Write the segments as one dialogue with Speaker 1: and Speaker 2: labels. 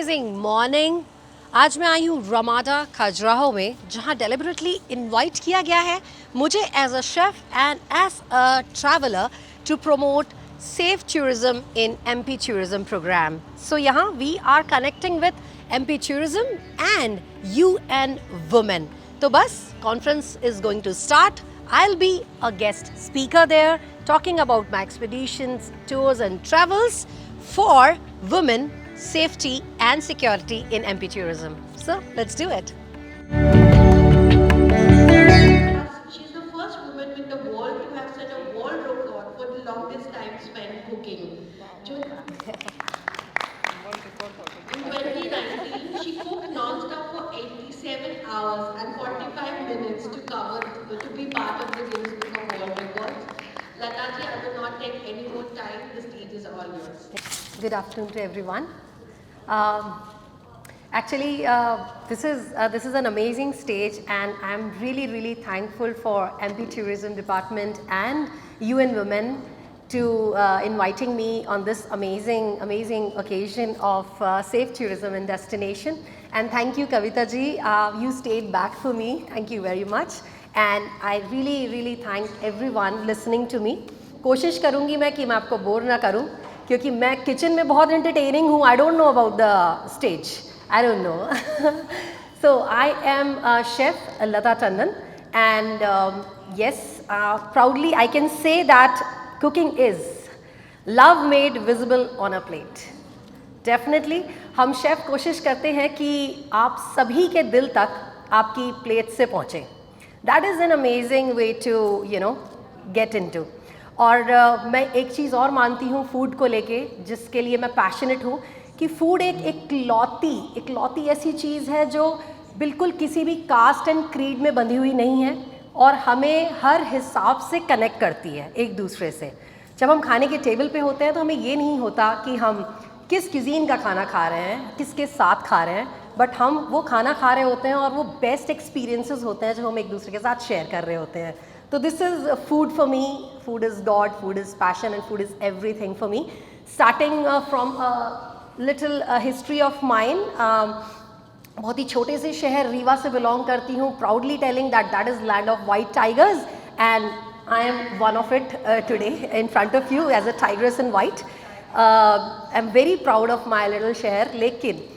Speaker 1: Amazing morning. आज मैं आई हूँ रमाडा खजुराहो में, जहाँ डेलिबरेटली इनवाइट किया गया है मुझे as a chef and as a traveller to promote safe tourism in MP tourism programme. So यहाँ we are connecting with MP tourism and UN women. तो बस conference is going to start. I'll be a guest speaker there talking about my expeditions, tours and travels for women, safety and security in MP tourism. So let's do it.
Speaker 2: She's the first woman in the world to have set a world record for the longest time spent cooking. In 2019, she cooked non-stop for 87 hours and 45 minutes to be part of the Guinness Book of World Records. Lataji, I will not take any more time. The stage is all yours.
Speaker 1: Good afternoon to everyone. Actually, this is an amazing stage, and I'm really thankful for MP Tourism Department and UN Women to inviting me on this amazing occasion of safe tourism and destination. And thank you, Kavita ji. You stayed back for me. Thank you very much. And I really thank everyone listening to me. कोशिश करूँगी मैं कि मैं आपको bore ना करूँ, क्योंकि मैं किचन में बहुत entertaining हूँ. I don't know about the stage. I don't know. So I am chef Lata Tandon, and yes, proudly I can say that cooking is love made visible on a plate. Definitely हम chef कोशिश करते हैं कि आप सभी के दिल तक आपकी प्लेट से पहुँचे. That is an amazing way to get into. और मैं एक चीज़ और मानती हूँ फूड को लेके, जिसके लिए मैं पैशनेट हूँ, कि फूड एक इकलौती ऐसी चीज़ है जो बिल्कुल किसी भी कास्ट एंड क्रीड में बंधी हुई नहीं है और हमें हर हिसाब से कनेक्ट करती है एक दूसरे से. जब हम खाने के टेबल पे होते हैं तो हमें ये नहीं होता कि हम किस क्यूजीन का खाना खा रहे हैं, किसके साथ खा रहे हैं, बट हम वो खाना खा रहे होते हैं और वो बेस्ट एक्सपीरियंसेस होते हैं जो हम एक दूसरे के साथ शेयर कर रहे होते हैं. तो this is food for me. Food is God, food is passion and food is everything for me. Starting from little history of mine. बहुत ही छोटे से शहर रीवा से बिलोंग करती हूँ. Proudly telling that is land of white tigers, and I am one of it today in front of you as a tigress in white. I am very proud of my little शहर. लेकिन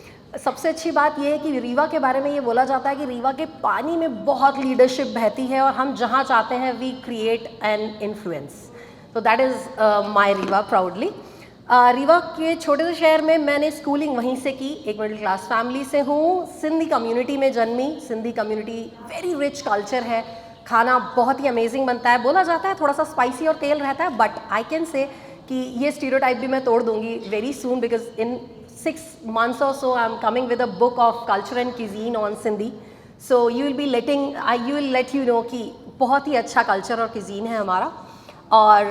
Speaker 1: सबसे अच्छी बात यह है कि रीवा के बारे में ये बोला जाता है कि रीवा के पानी में बहुत लीडरशिप बहती है और हम जहाँ चाहते हैं वी क्रिएट एन इन्फ्लुएंस. तो that is my Rewa proudly. Rewa के छोटे से शहर में मैंने स्कूलिंग वहीं से की. एक मिडिल क्लास फैमिली से हूँ. सिंधी कम्युनिटी में जन्मी. Sindhi community very rich culture है. खाना बहुत ही अमेजिंग बनता है. बोला जाता है थोड़ा सा स्पाइसी और तेल रहता है, बट आई कैन से कि ये स्टीरियोटाइप भी मैं तोड़ दूंगी very soon, because in 6 months or so I'm coming with a book of culture and cuisine on Sindhi. So you will let you know कि बहुत ही अच्छा कल्चर और cuisine है हमारा. और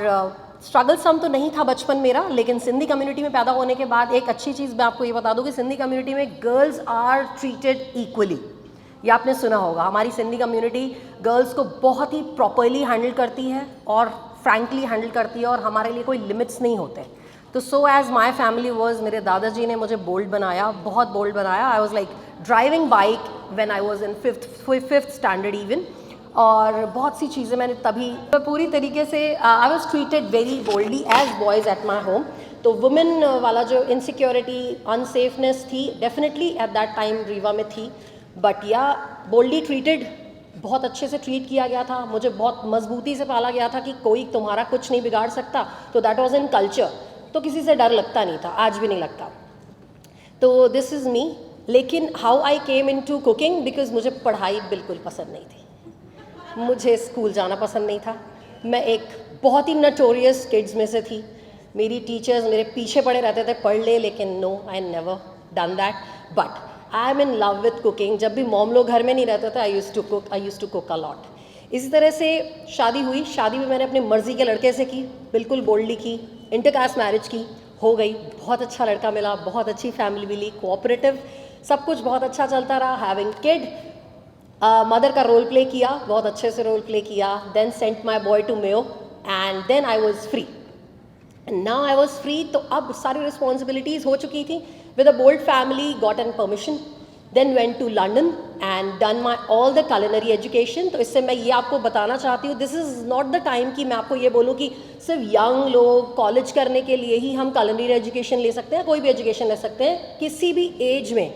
Speaker 1: स्ट्रगल सम तो नहीं था बचपन मेरा, लेकिन सिंधी कम्युनिटी में पैदा होने के बाद एक अच्छी चीज़ मैं आपको ये बता दूँ कि सिंधी कम्युनिटी में गर्ल्स आर ट्रीटेड इक्वली. ये आपने सुना होगा. हमारी सिंधी कम्युनिटी गर्ल्स को बहुत ही प्रॉपरली हैंडल करती है और फ्रैंकली हैंडल करती है, और हमारे लिए कोई लिमिट्स नहीं होते. तो so as my family was, मेरे दादाजी ने मुझे बोल्ड बनाया, बहुत बोल्ड बनाया. I was like driving bike when I was in fifth standard even. और बहुत सी चीज़ें मैंने तभी पूरी तरीके से I was treated very boldly as boys at my home. तो वुमेन वाला जो इनसिक्योरिटी अनसेफनेस थी definitely at that time Rewa में थी, बट या बोल्डली ट्रीटेड, बहुत अच्छे से ट्रीट किया गया था. मुझे बहुत मजबूती से पाला गया था कि कोई तुम्हारा कुछ नहीं बिगाड़ सकता. तो दैट वॉज इन कल्चर. तो किसी से डर लगता नहीं था, आज भी नहीं लगता. तो दिस इज़ मी. लेकिन how I came into cooking, because मुझे पढ़ाई बिल्कुल पसंद नहीं थी. मुझे स्कूल जाना पसंद नहीं था. मैं एक बहुत ही नटोरियस किड्स में से थी. मेरी टीचर्स मेरे पीछे पड़े रहते थे, पढ़ ले, लेकिन no, I never done that. But I am in love with cooking. जब भी मॉम लोग घर में नहीं रहते थे, I use to cook a lot. इसी तरह से शादी हुई. शादी भी मैंने अपनी मर्ज़ी के लड़के से की, बिल्कुल बोल्डली की. इंटरकास्ट मैरिज की, हो गई. बहुत अच्छा लड़का मिला, बहुत अच्छी फैमिली मिली, कोऑपरेटिव, सब कुछ बहुत अच्छा चलता रहा. हैविंग किड, मदर का रोल प्ले किया, बहुत अच्छे से रोल प्ले किया. Then sent my boy to Mayo and then I was free. Now I was free. तो अब सारी रिस्पॉन्सिबिलिटीज़ हो चुकी थी. With a bold family, gotten permission, then went to London and done my all the culinary education. तो इससे मैं ये आपको बताना चाहती हूँ, this is not the time कि मैं आपको ये बोलूँ कि सिर्फ यंग लोग कॉलेज करने के लिए ही हम culinary एजुकेशन ले सकते हैं, कोई भी एजुकेशन ले सकते हैं, किसी भी एज में,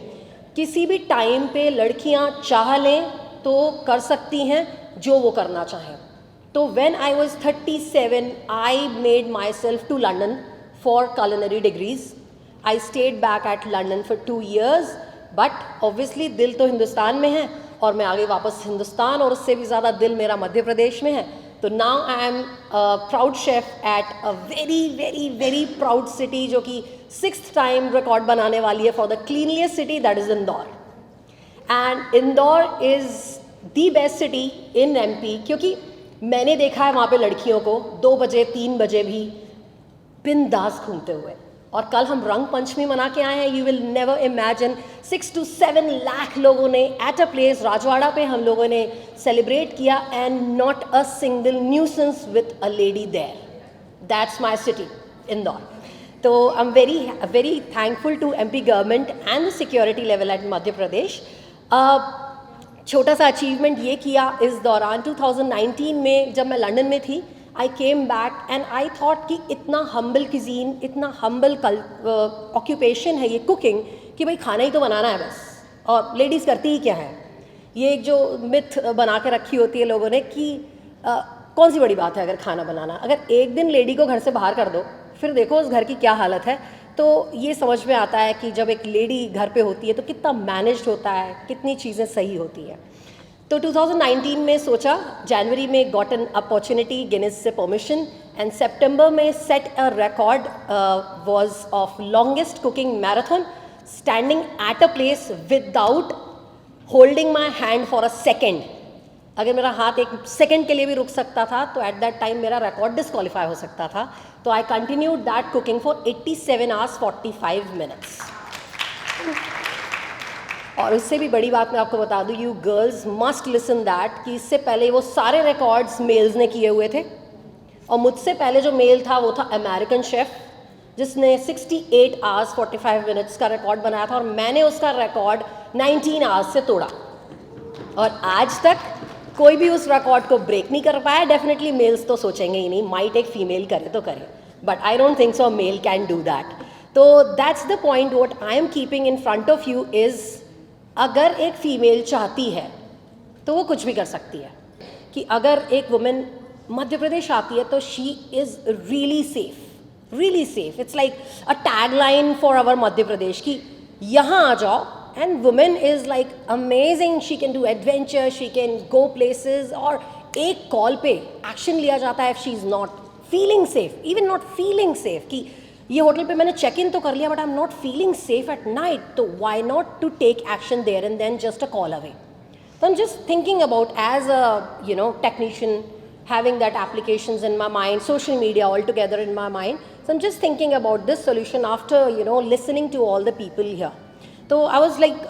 Speaker 1: किसी भी टाइम पे लड़कियाँ चाह लें तो कर सकती हैं जो वो करना चाहें. तो when I was 37, I made myself to London for culinary degrees. I stayed back at London for 2 years, but obviously दिल तो हिंदुस्तान में है और मैं आगे वापस हिंदुस्तान और उससे भी ज़्यादा दिल मेरा मध्य प्रदेश में है. तो now I am a proud chef at a very very very proud city जो कि 6th time रिकॉर्ड बनाने वाली है for the cleanliest city, that is Indore. And Indore is the best city in MP क्योंकि मैंने देखा है वहाँ पे लड़कियों को 2 बजे 3 बजे भी बिंदास घूमते हुए. और कल हम रंग पंचमी मना के आए हैं. You will never imagine 6 to 7 lakh लोगों ने एट अ प्लेस राजवाड़ा पे हम लोगों ने सेलिब्रेट किया and not a single nuisance with a lady there. That's my city Indore. तो I am very thankful to MP government and the security level at Madhya Pradesh. छोटा सा अचीवमेंट ये किया इस दौरान 2019 में जब मैं लंदन में थी. I came back and I thought कि इतना humble cuisine, इतना humble occupation है ये cooking कि भाई खाना ही तो बनाना है बस और ladies करती ही क्या है. ये एक जो myth बना के रखी होती है लोगों ने कि कौन सी बड़ी बात है अगर खाना बनाना. अगर एक दिन लेडी को घर से बाहर कर दो फिर देखो उस घर की क्या हालत है. तो ये समझ में आता है कि जब एक लेडी घर पे होती है तो कितना मैनेज्ड होता है, कितनी चीज़ें सही होती है. तो 2019 में सोचा, जनवरी में गॉट एन अपॉर्चुनिटी गिनीज से परमिशन एंड सितंबर में set a record was of longest cooking marathon standing at a place without holding my hand for a second. अगर मेरा हाथ एक सेकेंड के लिए भी रुक सकता था तो एट दैट टाइम मेरा रिकॉर्ड डिस्क्वालीफाई हो सकता था. तो I continued that cooking for 87 hours 45 minutes. और उससे भी बड़ी बात मैं आपको बता दूँ, you girls must listen that कि इससे पहले वो सारे रिकॉर्ड्स मेल्स ने किए हुए थे और मुझसे पहले जो मेल था वो था अमेरिकन शेफ़ जिसने 68 hours 45 minutes का रिकॉर्ड बनाया था और मैंने उसका रिकॉर्ड 19 hours से तोड़ा. और आज तक कोई भी उस रिकॉर्ड को ब्रेक नहीं कर पाया. डेफिनेटली मेल्स तो सोचेंगे ही नहीं, माइट एक फीमेल करे तो करे, but I don't think so male can do that. तो that's the point what I am keeping in front of you is अगर एक फ़ीमेल चाहती है तो वो कुछ भी कर सकती है. कि अगर एक वुमेन मध्य प्रदेश आती है तो she is really safe. It's like a tag line for our Madhya Pradesh कि यहाँ आ जाओ and women is like amazing. She can do adventure, she can go places और एक कॉल पे एक्शन लिया जाता है if she is not feeling safe, even not feeling safe कि ये होटल पे मैंने चेक इन तो कर लिया but I am not feeling safe at night. तो why not to take action there and then just a call away. तो I am just thinking about as a technician having that applications in my mind, social media all together in my mind. So I'm just thinking about this solution after listening to all the people here. So I was like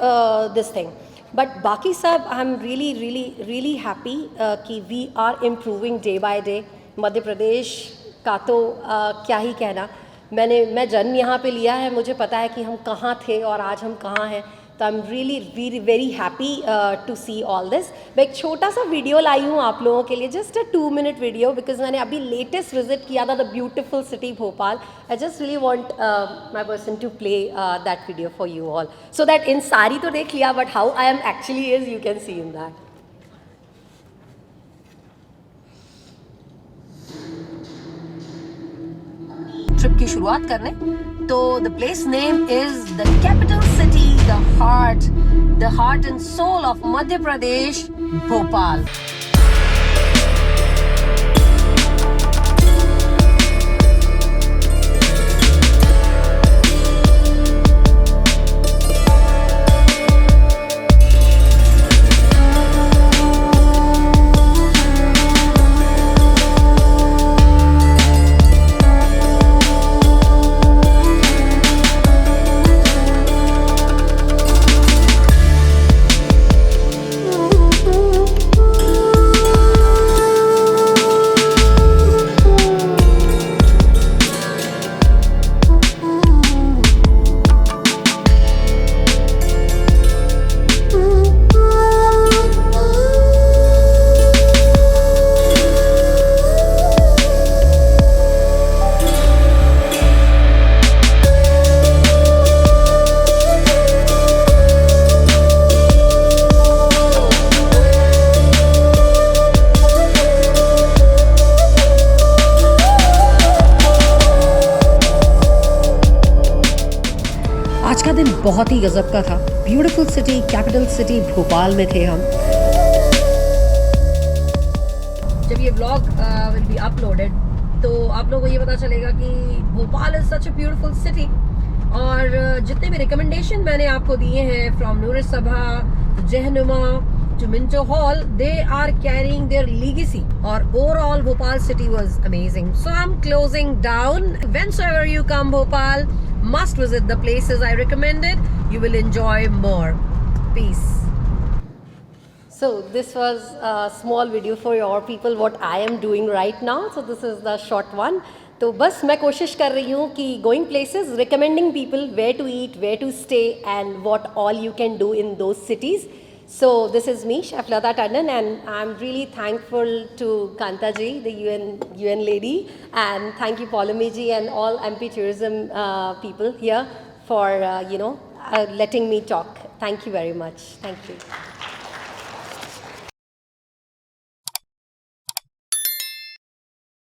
Speaker 1: this thing. But बाकी सब I'm really happy कि we are improving day by day. Madhya Pradesh का तो क्या ही कहना. मैं जन्म यहाँ पे लिया है, मुझे पता है कि हम कहाँ थे और आज हम कहाँ हैं. तो I am really very happy to see all this. मैं एक छोटा सा वीडियो लाई हूँ आप लोगों के लिए, just a 2-minute video because मैंने अभी लेटेस्ट विजिट किया था the beautiful city Bhopal. I just really want my person to play that video for you all so that in सारी तो देख लिया but how I am actually is you can see in that. Trip की शुरुआत करने तो the place name is the capital city, the heart and soul of Madhya Pradesh, Bhopal. बहुत ही गजब का था। Beautiful city, capital city Bhopal में थे हम। जब ये व्लॉग विल बी अपलोडेड तो आप लोगों को ये पता चलेगा कि Bhopal is such a beautiful city. और जितने भी रिकमेंडेशन मैंने आपको दिए हैं, फ्रॉम नूर सभा, Jahanuma to Minto Hall, they are carrying their legacy. Or overall Bhopal city was amazing. So I'm closing down. Whensoever you come Bhopal, must visit the places I recommended. You will enjoy more. Peace. So this was a small video for your people what I am doing right now. So this is the short one. तो बस मैं कोशिश कर रही हूँ कि going places, recommending people where to eat, where to stay and what all you can do in those cities. So this is me, Chef Lata Tandon, and I'm really thankful to Kanta ji, the UN lady, and thank you Paulomi ji and all MP tourism people here for letting me talk. Thank you very much. Thank you.